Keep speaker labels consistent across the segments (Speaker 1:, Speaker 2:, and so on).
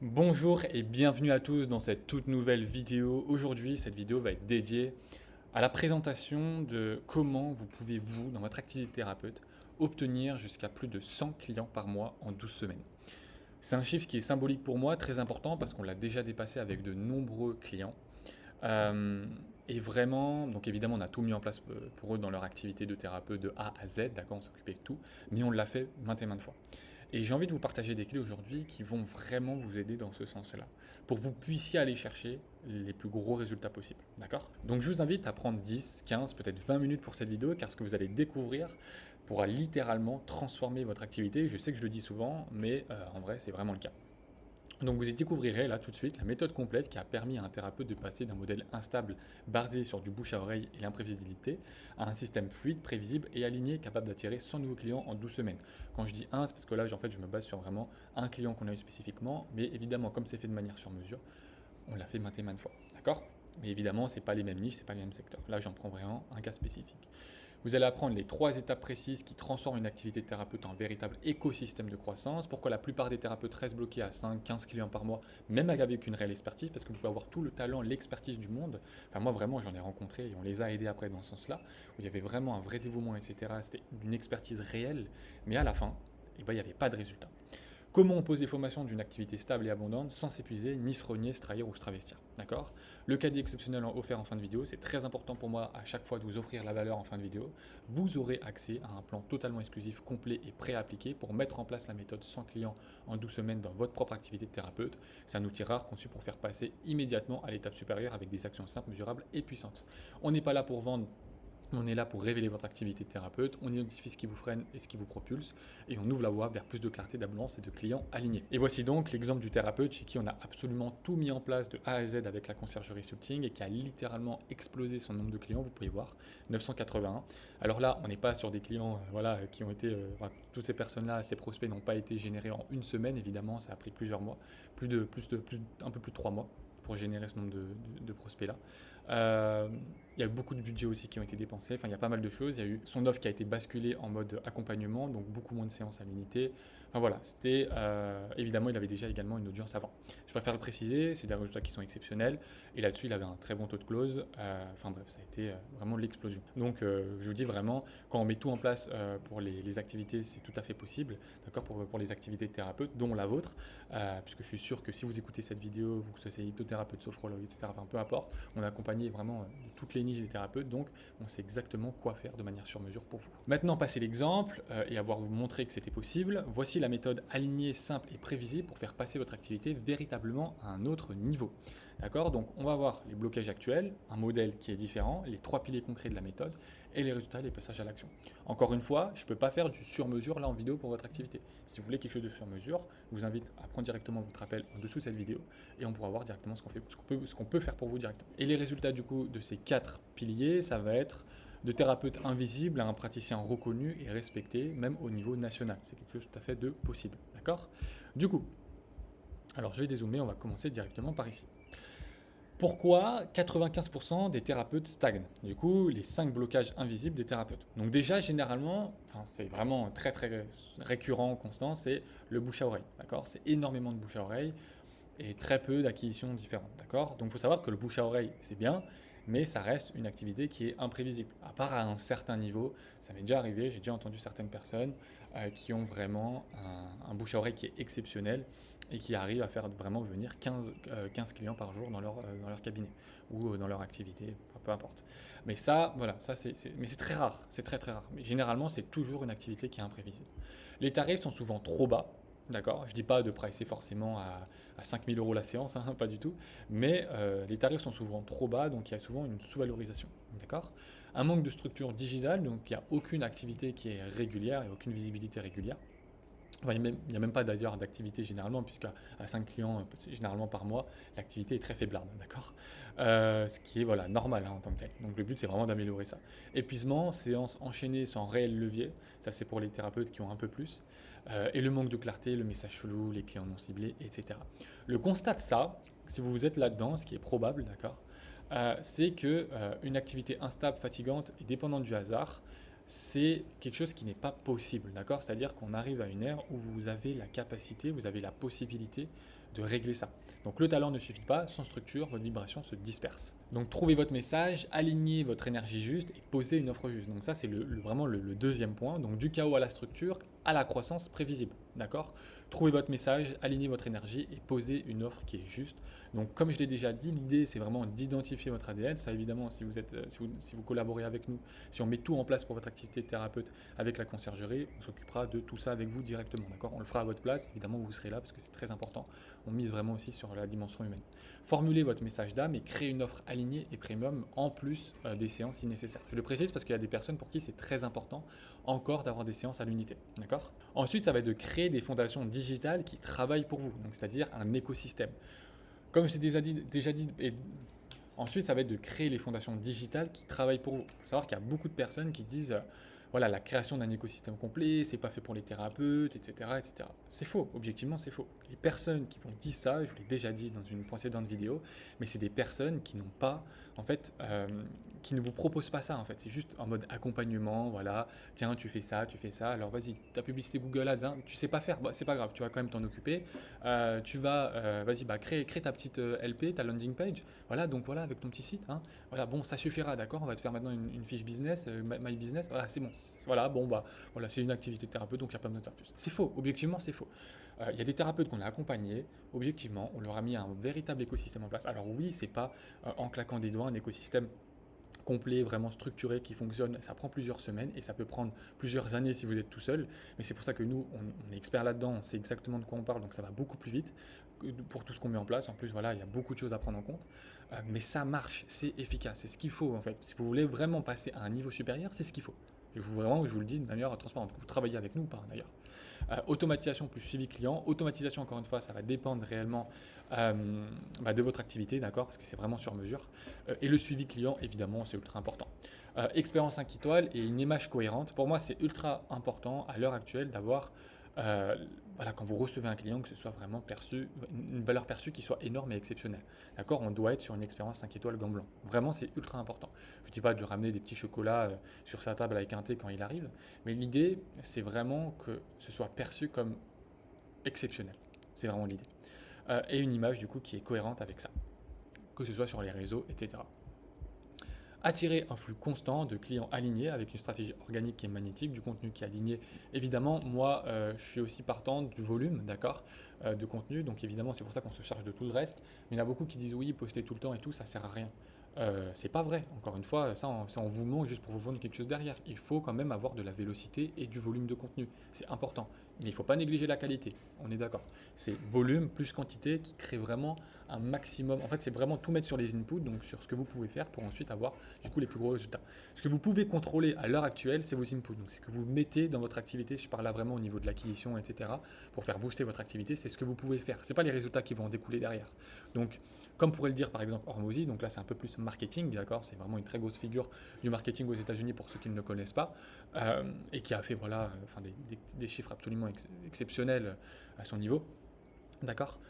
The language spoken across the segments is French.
Speaker 1: Bonjour et bienvenue à tous dans cette toute nouvelle vidéo. Aujourd'hui, cette vidéo va être dédiée à la présentation de comment vous pouvez, vous, dans votre activité de thérapeute, obtenir jusqu'à plus de 100 clients par mois en 12 semaines. C'est un chiffre qui est symbolique pour moi, très important parce qu'on l'a déjà dépassé avec de nombreux clients. Euh, et vraiment, donc évidemment, on a tout mis en place pour eux dans leur activité de thérapeute de A à Z, d'accord, on s'occupait de tout, mais on l'a fait maintes et maintes fois. Et j'ai envie de vous partager des clés aujourd'hui qui vont vraiment vous aider dans ce sens-là, pour que vous puissiez aller chercher les plus gros résultats possibles, d'accord? Donc je vous invite à prendre 10, 15, peut-être 20 minutes pour cette vidéo, car ce que vous allez découvrir pourra littéralement transformer votre activité. Je sais que je le dis souvent, mais en vrai, c'est vraiment le cas. Donc vous y découvrirez là tout de suite la méthode complète qui a permis à un thérapeute de passer d'un modèle instable basé sur du bouche à oreille et l'imprévisibilité à un système fluide, prévisible et aligné capable d'attirer 100 nouveaux clients en 12 semaines. Quand je dis un, c'est parce que là en fait je me base sur vraiment un client qu'on a eu spécifiquement, mais évidemment comme c'est fait de manière sur mesure, on l'a fait maintes et maintes fois, d'accord? Mais évidemment, ce n'est pas les mêmes niches, ce n'est pas les mêmes secteurs. Là, j'en prends vraiment un cas spécifique. Vous allez apprendre les 3 étapes précises qui transforment une activité de thérapeute en véritable écosystème de croissance. Pourquoi la plupart des thérapeutes restent bloqués à 5, 15 clients par mois, même avec une réelle expertise, parce que vous pouvez avoir tout le talent, l'expertise du monde. Enfin, moi, vraiment, j'en ai rencontré et on les a aidés après dans ce sens-là, où il y avait vraiment un vrai dévouement, etc. C'était une expertise réelle, mais à la fin, eh ben, il n'y avait pas de résultat. Comment on pose les formations d'une activité stable et abondante sans s'épuiser, ni se renier, se trahir ou se travestir. D'accord? Le cadeau exceptionnel offert en fin de vidéo, c'est très important pour moi à chaque fois de vous offrir la valeur en fin de vidéo. Vous aurez accès à un plan totalement exclusif, complet et prêt à appliquer pour mettre en place la méthode 100 clients en 12 semaines dans votre propre activité de thérapeute. C'est un outil rare conçu pour faire passer immédiatement à l'étape supérieure avec des actions simples, mesurables et puissantes. On n'est pas là pour vendre. On est là pour révéler votre activité de thérapeute, on identifie ce qui vous freine et ce qui vous propulse, et on ouvre la voie vers plus de clarté, d'abondance et de clients alignés. Et voici donc l'exemple du thérapeute chez qui on a absolument tout mis en place de A à Z avec la conciergerie Sulting et qui a littéralement explosé son nombre de clients, vous pouvez voir, 981. Alors là, on n'est pas sur des clients voilà, qui ont été, toutes ces personnes-là, ces prospects n'ont pas été générés en une semaine, évidemment, ça a pris plusieurs mois, un peu plus de 3 mois pour générer ce nombre de prospects-là. Il y a eu beaucoup de budgets aussi qui ont été dépensés, enfin il y a pas mal de choses. Il y a eu son offre qui a été basculée en mode accompagnement, donc beaucoup moins de séances à l'unité. Enfin voilà, c'était évidemment il avait déjà également une audience avant. Je préfère le préciser, c'est des résultats qui sont exceptionnels et là-dessus il avait un très bon taux de close. Enfin bref, ça a été vraiment l'explosion. Donc je vous dis vraiment, quand on met tout en place pour les activités, c'est tout à fait possible, d'accord, pour les activités de thérapeute, dont la vôtre, puisque je suis sûr que si vous écoutez cette vidéo, vous que ce soit hypnothérapeute, sophrologue, etc., enfin peu importe, on a accompagné vraiment toutes les niches des thérapeutes, donc on sait exactement quoi faire de manière sur mesure pour vous. Maintenant, passé l'exemple et avoir vous montré que c'était possible, voici la méthode alignée, simple et prévisible pour faire passer votre activité véritablement à un autre niveau. D'accord? Donc on va voir les blocages actuels, un modèle qui est différent, les 3 piliers concrets de la méthode et les résultats et les passages à l'action. Encore une fois, je ne peux pas faire du sur-mesure là en vidéo pour votre activité. Si vous voulez quelque chose de sur-mesure, je vous invite à prendre directement votre appel en dessous de cette vidéo et on pourra voir directement ce qu'on peut faire pour vous directement. Et les résultats du coup de ces 4 piliers, ça va être de thérapeute invisible à un praticien reconnu et respecté, même au niveau national. C'est quelque chose tout à fait de possible. D'accord? Du coup, alors je vais dézoomer, on va commencer directement par ici. Pourquoi 95% des thérapeutes stagnent? Du coup, les 5 blocages invisibles des thérapeutes. Donc déjà, généralement, enfin, c'est vraiment très très récurrent, constant, c'est le bouche à oreille. D'accord? C'est énormément de bouche à oreille et très peu d'acquisitions différentes. D'accord? Donc il faut savoir que le bouche à oreille, c'est bien, mais ça reste une activité qui est imprévisible. À part à un certain niveau, ça m'est déjà arrivé, j'ai déjà entendu certaines personnes qui ont vraiment un bouche à oreille qui est exceptionnel et qui arrivent à faire vraiment venir 15 clients par jour dans leur cabinet ou dans leur activité, enfin, peu importe. Mais ça, voilà, mais c'est très rare, c'est très très rare. Mais généralement, c'est toujours une activité qui est imprévisible. Les tarifs sont souvent trop bas. D'accord, je ne dis pas de pricer forcément à 5000 euros la séance, hein, pas du tout, mais les tarifs sont souvent trop bas, donc il y a souvent une sous-valorisation. D'accord. Un manque de structure digitale, donc il n'y a aucune activité qui est régulière et aucune visibilité régulière. Enfin, il n'y a même pas d'ailleurs d'activité généralement, puisqu'à 5 clients généralement par mois, l'activité est très faiblarde, d'accord. Ce qui est voilà, normal hein, en tant que tel. Donc le but c'est vraiment d'améliorer ça. Épuisement, séances enchaînées sans réel levier, ça c'est pour les thérapeutes qui ont un peu plus. Et le manque de clarté, le message flou, les clients non ciblés, etc. Le constat de ça, si vous êtes là-dedans, ce qui est probable, d'accord, c'est que une activité instable, fatigante et dépendante du hasard, c'est quelque chose qui n'est pas possible, d'accord? C'est-à-dire qu'on arrive à une ère où vous avez la capacité, vous avez la possibilité de régler ça. Donc le talent ne suffit pas, sans structure, votre vibration se disperse. Donc trouvez votre message, alignez votre énergie juste et posez une offre juste. Donc ça c'est vraiment le deuxième point. Donc du chaos à la structure, à la croissance prévisible. D'accord? Trouvez votre message, alignez votre énergie et posez une offre qui est juste. Donc comme je l'ai déjà dit, l'idée c'est vraiment d'identifier votre ADN. Ça évidemment, si vous collaborez avec nous, si on met tout en place pour votre activité de thérapeute avec la conciergerie, on s'occupera de tout ça avec vous directement. D'accord? On le fera à votre place. Évidemment, vous serez là parce que c'est très important. On mise vraiment aussi sur la dimension humaine. Formulez votre message d'âme et créez une offre alignée et premium en plus des séances si nécessaire. Je le précise parce qu'il y a des personnes pour qui c'est très important encore d'avoir des séances à l'unité. D'accord? Ensuite, ça va être de créer des fondations digitales qui travaillent pour vous, donc c'est-à-dire un écosystème. Comme je t'ai déjà dit, et ensuite, ça va être de créer les fondations digitales qui travaillent pour vous. Il faut savoir qu'il y a beaucoup de personnes qui disent voilà, la création d'un écosystème complet, c'est pas fait pour les thérapeutes, etc. etc. C'est faux, objectivement, c'est faux. Les personnes qui vont dire ça, je vous l'ai déjà dit dans une précédente vidéo, mais c'est des personnes qui n'ont pas, en fait, qui ne vous proposent pas ça, en fait. C'est juste en mode accompagnement, voilà, tiens, tu fais ça, alors vas-y, ta publicité Google Ads, hein, tu sais pas faire, bah, c'est pas grave, tu vas quand même t'en occuper. Vas-y, bah, crée ta petite LP, ta landing page, voilà, donc voilà, avec ton petit site, hein, voilà, bon, ça suffira, d'accord, on va te faire maintenant une fiche business, My Business, voilà, c'est bon. Voilà, bon, bah, voilà, c'est une activité de thérapeute, donc il n'y a pas besoin de faire plus. C'est faux, objectivement, c'est faux. Il y a des thérapeutes qu'on a accompagnés, objectivement, on leur a mis un véritable écosystème en place. Alors oui, c'est pas en claquant des doigts un écosystème complet, vraiment structuré, qui fonctionne. Ça prend plusieurs semaines et ça peut prendre plusieurs années si vous êtes tout seul. Mais c'est pour ça que nous, on est experts là-dedans, on sait exactement de quoi on parle, donc ça va beaucoup plus vite pour tout ce qu'on met en place. En plus, voilà, il y a beaucoup de choses à prendre en compte. Mais ça marche, c'est efficace, c'est ce qu'il faut en fait. Si vous voulez vraiment passer à un niveau supérieur, c'est ce qu'il faut. Je vous le dis de manière transparente. Vous travaillez avec nous ou pas d'ailleurs. Automatisation plus suivi client. Automatisation, encore une fois, ça va dépendre réellement de votre activité, d'accord, parce que c'est vraiment sur mesure. Et le suivi client, évidemment, c'est ultra important. Expérience 5 étoiles et une image cohérente. Pour moi, c'est ultra important à l'heure actuelle d'avoir, voilà, quand vous recevez un client, que ce soit vraiment perçu, une valeur perçue qui soit énorme et exceptionnelle. D'accord? On doit être sur une expérience 5 étoiles gant blanc. Vraiment, c'est ultra important. Je ne dis pas de lui ramener des petits chocolats sur sa table avec un thé quand il arrive, mais l'idée, c'est vraiment que ce soit perçu comme exceptionnel. C'est vraiment l'idée. Et une image, du coup, qui est cohérente avec ça, que ce soit sur les réseaux, etc. Attirer un flux constant de clients alignés avec une stratégie organique qui est magnétique, du contenu qui est aligné. Évidemment, moi, je suis aussi partant du volume, d'accord, de contenu. Donc évidemment, c'est pour ça qu'on se charge de tout le reste. Mais il y en a beaucoup qui disent oui, poster tout le temps et tout, ça sert à rien. C'est pas vrai. Encore une fois, ça on vous ment juste pour vous vendre quelque chose derrière. Il faut quand même avoir de la vélocité et du volume de contenu. C'est important. Mais il ne faut pas négliger la qualité. On est d'accord. C'est volume plus quantité qui crée vraiment un maximum. En fait, c'est vraiment tout mettre sur les inputs, donc sur ce que vous pouvez faire pour ensuite avoir du coup les plus gros résultats. Ce que vous pouvez contrôler à l'heure actuelle, c'est vos inputs. Donc, c'est ce que vous mettez dans votre activité. Je parle là vraiment au niveau de l'acquisition, etc. Pour faire booster votre activité, c'est ce que vous pouvez faire. C'est pas les résultats qui vont en découler derrière. Donc, comme pourrait le dire par exemple Hormozy, donc là c'est un peu plus marketing, d'accord, c'est vraiment une très grosse figure du marketing aux États-Unis pour ceux qui ne le connaissent pas, et qui a fait voilà, des chiffres absolument exceptionnels à son niveau, d'accord.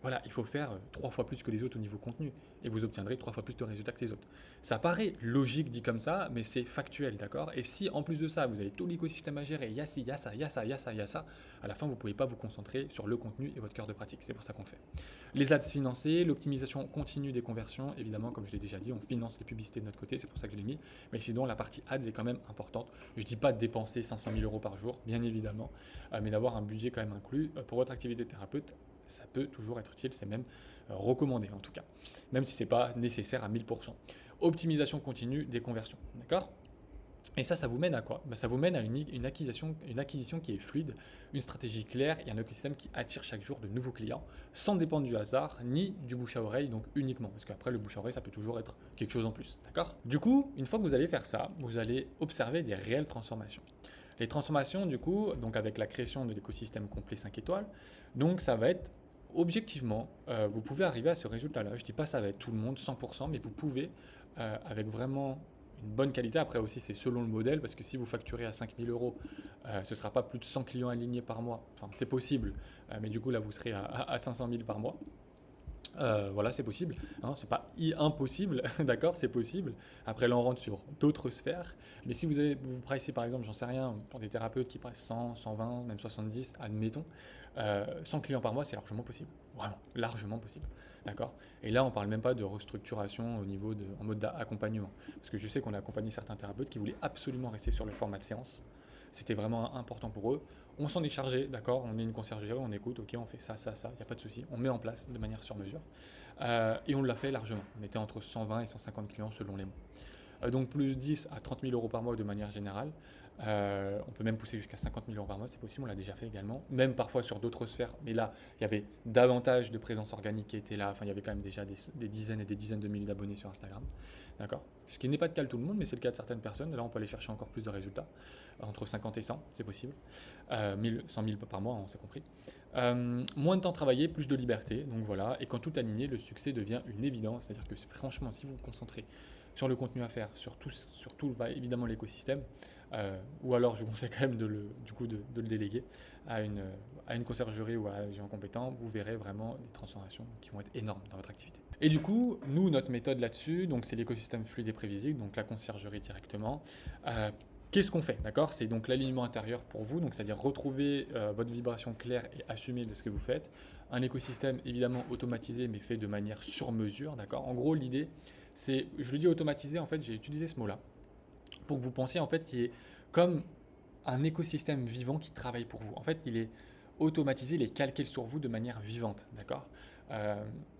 Speaker 1: Voilà, il faut faire 3 fois plus que les autres au niveau contenu et vous obtiendrez 3 fois plus de résultats que les autres. Ça paraît logique dit comme ça, mais c'est factuel, d'accord? Et si en plus de ça, vous avez tout l'écosystème à gérer, il y a ci, il y a ça, il y a ça, il y a ça, il y a ça, à la fin, vous ne pouvez pas vous concentrer sur le contenu et votre cœur de pratique. C'est pour ça qu'on le fait. Les ads financés, l'optimisation continue des conversions, évidemment, comme je l'ai déjà dit, on finance les publicités de notre côté, c'est pour ça que je l'ai mis. Mais sinon, la partie ads est quand même importante. Je ne dis pas de dépenser 500 000 euros par jour, bien évidemment, mais d'avoir un budget quand même inclus pour votre activité de thérapeute. Ça peut toujours être utile, c'est même recommandé en tout cas, même si ce n'est pas nécessaire à 1000%. Optimisation continue des conversions, d'accord? Et ça vous mène à quoi? Ça vous mène à une acquisition qui est fluide, une stratégie claire et un écosystème qui attire chaque jour de nouveaux clients, sans dépendre du hasard ni du bouche à oreille, donc uniquement, parce qu'après le bouche à oreille, ça peut toujours être quelque chose en plus, d'accord? Du coup, une fois que vous allez faire ça, vous allez observer des réelles transformations. Les transformations, du coup, donc avec la création de l'écosystème complet 5 étoiles, donc ça va être objectivement, vous pouvez arriver à ce résultat-là. Je ne dis pas ça va être tout le monde, 100%, mais vous pouvez, avec vraiment une bonne qualité, après aussi c'est selon le modèle, parce que si vous facturez à 5 000 euros, ce ne sera pas plus de 100 clients alignés par mois. Enfin, c'est possible, mais du coup là vous serez à 500 000 par mois. Voilà, c'est possible. Hein, c'est pas impossible, d'accord, c'est possible. Après, là, on rentre sur d'autres sphères. Mais si vous pricez, par exemple, j'en sais rien, pour des thérapeutes qui pricent 100, 120, même 70, admettons, 100 clients par mois, c'est largement possible. Vraiment, largement possible. D'accord. Et là, on parle même pas de restructuration au niveau en mode d'accompagnement. Parce que je sais qu'on a accompagné certains thérapeutes qui voulaient absolument rester sur le format de séance. C'était vraiment important pour eux. On s'en est chargé, d'accord. On est une conciergerie, on écoute, ok, on fait ça, ça, ça, il n'y a pas de souci. On met en place de manière sur mesure. Et on l'a fait largement. On était entre 120 et 150 clients selon les mois. Donc plus 10 à 30 000 euros par mois de manière générale. On peut même pousser jusqu'à 50 000 euros par mois, c'est possible, on l'a déjà fait également. Même parfois sur d'autres sphères, mais là, il y avait davantage de présence organique qui était là. Enfin, il y avait quand même déjà des dizaines et des dizaines de milliers d'abonnés sur Instagram. D'accord. Ce qui n'est pas le cas de tout le monde, mais c'est le cas de certaines personnes. Et là, on peut aller chercher encore plus de résultats. Entre 50 et 100, c'est possible. 100 000 par mois, on s'est compris. Moins de temps travaillé, plus de liberté. Donc voilà. Et quand tout aligné, le succès devient une évidence. C'est-à-dire que franchement, si vous vous concentrez sur le contenu à faire, sur tout évidemment l'écosystème, ou alors je vous conseille quand même de le déléguer à une conciergerie ou à un agent compétent, vous verrez vraiment des transformations qui vont être énormes dans votre activité. Et du coup, nous, notre méthode là-dessus, donc c'est l'écosystème fluide et prévisible, donc la conciergerie directement. Qu'est-ce qu'on fait, d'accord? C'est donc l'alignement intérieur pour vous, donc c'est-à-dire retrouver votre vibration claire et assumée de ce que vous faites. Un écosystème évidemment automatisé, mais fait de manière sur mesure, d'accord? En gros, l'idée, c'est, je le dis automatisé, en fait, j'ai utilisé ce mot-là pour que vous pensiez en fait qu'il y ait comme un écosystème vivant qui travaille pour vous. En fait, il est automatisé, il est calqué sur vous de manière vivante, d'accord?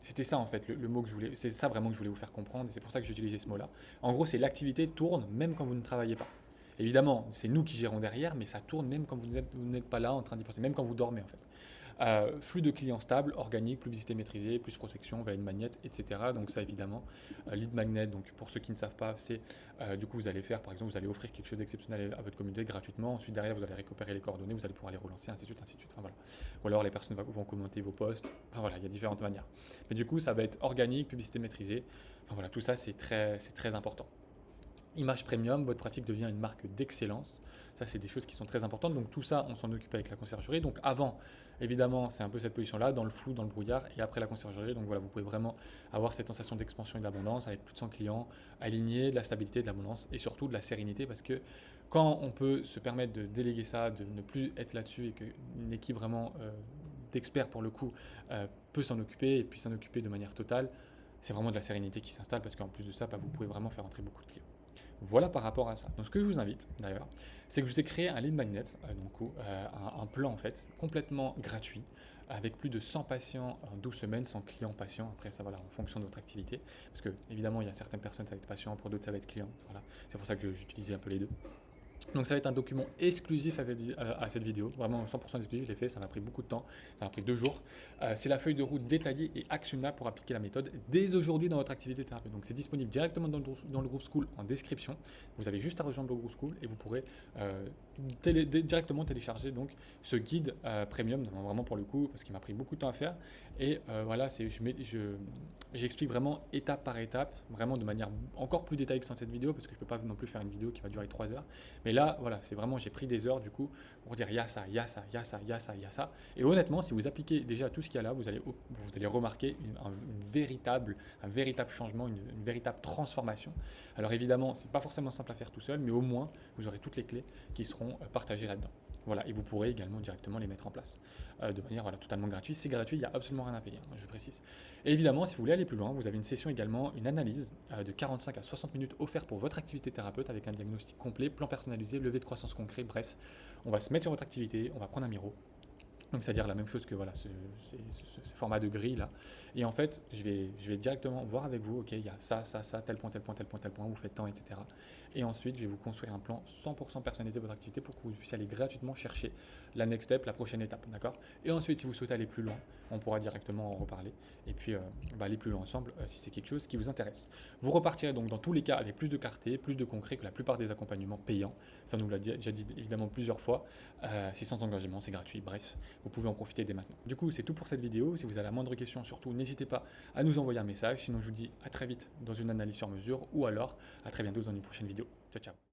Speaker 1: C'était ça en fait le mot que je voulais, c'est ça vraiment que je voulais vous faire comprendre, et c'est pour ça que j'ai utilisé ce mot-là. En gros, c'est l'activité tourne même quand vous ne travaillez pas. Évidemment, c'est nous qui gérons derrière, mais ça tourne même quand vous n'êtes pas là en train d'y penser, même quand vous dormez en fait. Flux de clients stable, organique, publicité maîtrisée, plus protection, valide magnet, etc. Donc ça évidemment, lead magnet, donc pour ceux qui ne savent pas, c'est du coup vous allez faire, par exemple, vous allez offrir quelque chose d'exceptionnel à votre communauté gratuitement, ensuite derrière vous allez récupérer les coordonnées, vous allez pouvoir les relancer, ainsi de suite, ainsi de suite. Enfin, voilà. Ou alors les personnes vont commenter vos posts, enfin voilà, il y a différentes manières. Mais du coup ça va être organique, publicité maîtrisée, enfin voilà, tout ça c'est très important. Image premium, votre pratique devient une marque d'excellence. Ça, c'est des choses qui sont très importantes. Donc tout ça, on s'en occupe avec la conciergerie. Donc avant, évidemment, c'est un peu cette position-là, dans le flou, dans le brouillard, et après la conciergerie. Donc voilà, vous pouvez vraiment avoir cette sensation d'expansion et d'abondance avec plus de 100 clients alignés, de la stabilité, de l'abondance et surtout de la sérénité, parce que quand on peut se permettre de déléguer ça, de ne plus être là-dessus et qu'une équipe vraiment d'experts pour le coup peut s'en occuper et puis s'en occuper de manière totale, c'est vraiment de la sérénité qui s'installe parce qu'en plus de ça, vous pouvez vraiment faire entrer beaucoup de clients. Voilà par rapport à ça. Donc ce que je vous invite d'ailleurs, c'est que je vous ai créé un lead magnet, un plan en fait complètement gratuit avec plus de 100 patients en 12 semaines, 100 clients patients. Après ça, voilà, en fonction de votre activité, parce que évidemment il y a certaines personnes ça va être patient, pour d'autres ça va être client. Voilà. C'est pour ça que j'utilisais un peu les deux. Donc ça va être un document exclusif à cette vidéo, vraiment 100% exclusif, je l'ai fait, ça m'a pris beaucoup de temps, ça m'a pris 2 jours. C'est la feuille de route détaillée et actionnable pour appliquer la méthode dès aujourd'hui dans votre activité thérapeute. Donc c'est disponible directement dans le groupe School en description. Vous avez juste à rejoindre le groupe School et vous pourrez directement télécharger donc ce guide premium, vraiment pour le coup, parce qu'il m'a pris beaucoup de temps à faire. Et voilà, j'explique vraiment étape par étape, vraiment de manière encore plus détaillée que dans cette vidéo, parce que je ne peux pas non plus faire une vidéo qui va durer 3 heures. Mais là, voilà, c'est vraiment, j'ai pris des heures du coup pour dire il y a ça, il y a ça, il y a ça, il y a ça, il y a ça. Et honnêtement, si vous appliquez déjà tout ce qu'il y a là, vous allez remarquer un véritable changement, une véritable transformation. Alors évidemment, c'est pas forcément simple à faire tout seul, mais au moins, vous aurez toutes les clés qui seront partagées là-dedans. Voilà, et vous pourrez également directement les mettre en place de manière voilà, totalement gratuite. C'est gratuit, il n'y a absolument rien à payer, je précise. Et évidemment, si vous voulez aller plus loin, vous avez une session également, une analyse de 45 à 60 minutes offerte pour votre activité thérapeute avec un diagnostic complet, plan personnalisé, levée de croissance concret, bref. On va se mettre sur votre activité, on va prendre un miro. Donc c'est-à-dire la même chose que voilà, ce format de grille là. Et en fait, je vais directement voir avec vous, ok, il y a ça, tel point, tel point, tel point, tel point, vous faites tant, etc. Et ensuite, je vais vous construire un plan 100% personnalisé de votre activité pour que vous puissiez aller gratuitement chercher la next step, la prochaine étape, d'accord? Et ensuite, si vous souhaitez aller plus loin, on pourra directement en reparler et puis aller plus loin ensemble si c'est quelque chose qui vous intéresse. Vous repartirez donc dans tous les cas avec plus de clarté, plus de concret que la plupart des accompagnements payants. Ça, nous l'a déjà dit évidemment plusieurs fois. C'est sans engagement, c'est gratuit, bref, vous pouvez en profiter dès maintenant. Du coup, c'est tout pour cette vidéo. Si vous avez la moindre question, surtout, n'hésitez pas à nous envoyer un message. Sinon, je vous dis à très vite dans une analyse sur mesure ou alors à très bientôt dans une prochaine vidéo. Ciao, ciao.